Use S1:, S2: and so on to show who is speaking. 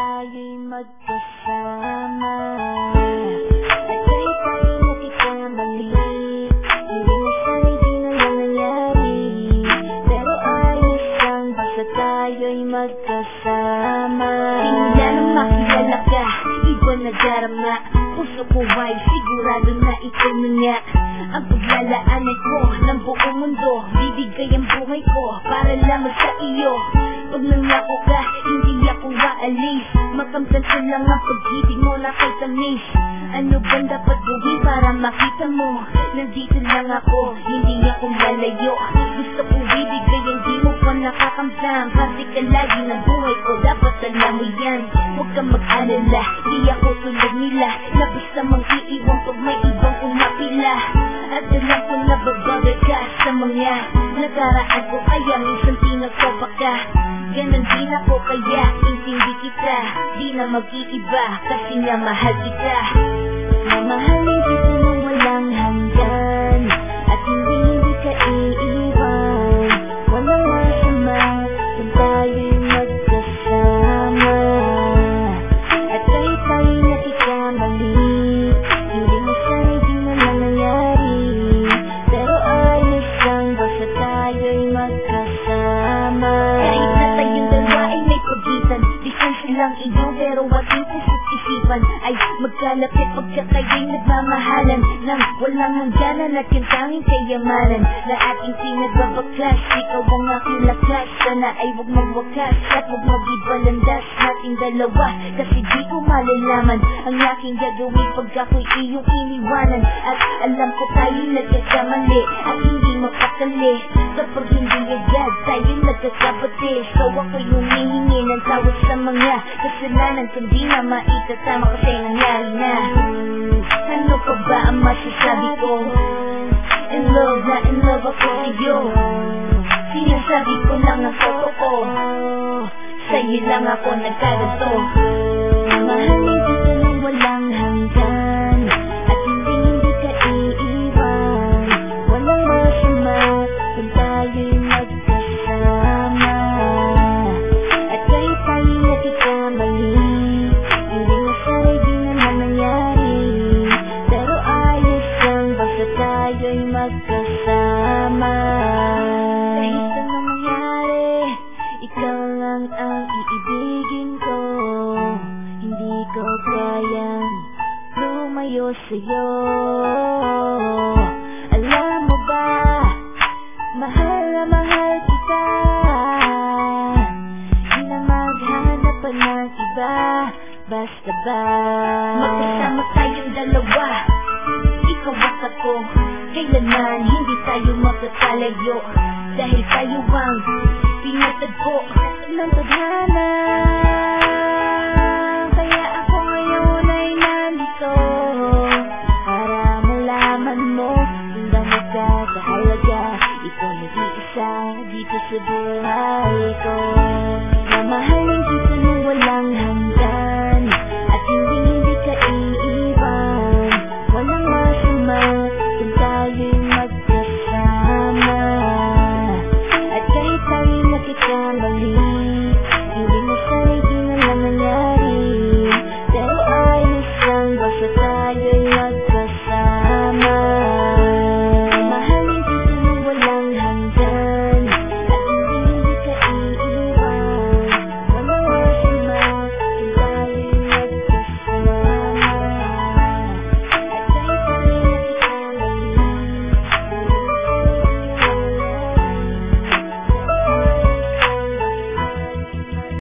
S1: tayo'y magkasama. At kaya tayo nakikamali, hindi na sana'y di na lang nangyari. Pero ayos lang basta tayo'y magkasama. Simula nang makilala ka, iba na darama. Puso ko ay sigurado na ito na nga ang paglalaanan ko ng buong mundo. Bibigay ang buhay ko para lamang sa iyo. Pag nangako ka, hindi ako aalis. Makamtan ko lang ang pag-ibig mo na kay tamis. Ano bang dapat gawin para makita mo? Nandito lang ako, hindi ako lalayo. Gusto ko bibigay ang di mo pa nakakamdam. Kasi ka lagi ng buhay ko, dapat alam mo yan. Huwag kang mag-alala, di ako tulad nila na basta mang-iiwan pag may ibang umapila. At alam ko na babagal ka sa mga nakaraan ko, kaya minsan pinagpapa ka. Ganon din ako, kaya intindi kita. Di na mag-iiba kasi nga mahal kita. Mamahalin kita nang walang hanggan, at hindi ka iiwan. Walang masama kung tayo'y magkasama. At kahit tayo'y nakikamali, hindi na sana'y di na lang nangyari. Pero ayos lang basta tayo'y magkasama. Kahit na tayong dalawa ay may pagitan, distansya lang iyo pero ating puso't isipan ay magkalapit pagka tayo'y nagmamahalan nang walang hangganan at yung tanging kayamanan na ating pinagbabakas. Ikaw ang aking lakas, sana ay huwag magwakas at huwag mag-ibalandas nating dalawa. Kasi di ko malalaman ang aking gagawin pag ako'y iyong iniwanan. At alam ko tayo'y nagkakamali at hindi mapakali kapag hindi agad tayo'y nagkakabati. So ako'y humihingi ng tawad sa mga kasalanan kung di na maitatama kasi nangyari na. Ano pa ba ang masasabi ko? In love na in love ako sa'yo. Sinasabi ko lang ang totoo, sa'yo lang ako nagkaganto. Mahalin kita nang walang hanggan, at hindi ka iiwan. Walang masama kung tayo'y magkasama. At kahit tayo'y nakikamali, hindi na sana'y di na nangyari. Pero ayos lang basta tayo'y magkasama. Kahit anong mangyari, ikaw lang ang iibigin ko. Hindi ko kayang lumayo sa'yo. Alam mo ba, mahal na mahal kita. Di na maghanap pa ng iba. Basta ba magkasama tayong dalawa, ikaw at ako, kailanman hindi tayo magkakalayo. Dahil tayo ang pinatagpo ng tadhana. Kaya ako ngayon ay nandito para malaman mo kung bakit ka kahalaga. Ikaw nag-iisa dito sa buhay ko. Mamahalin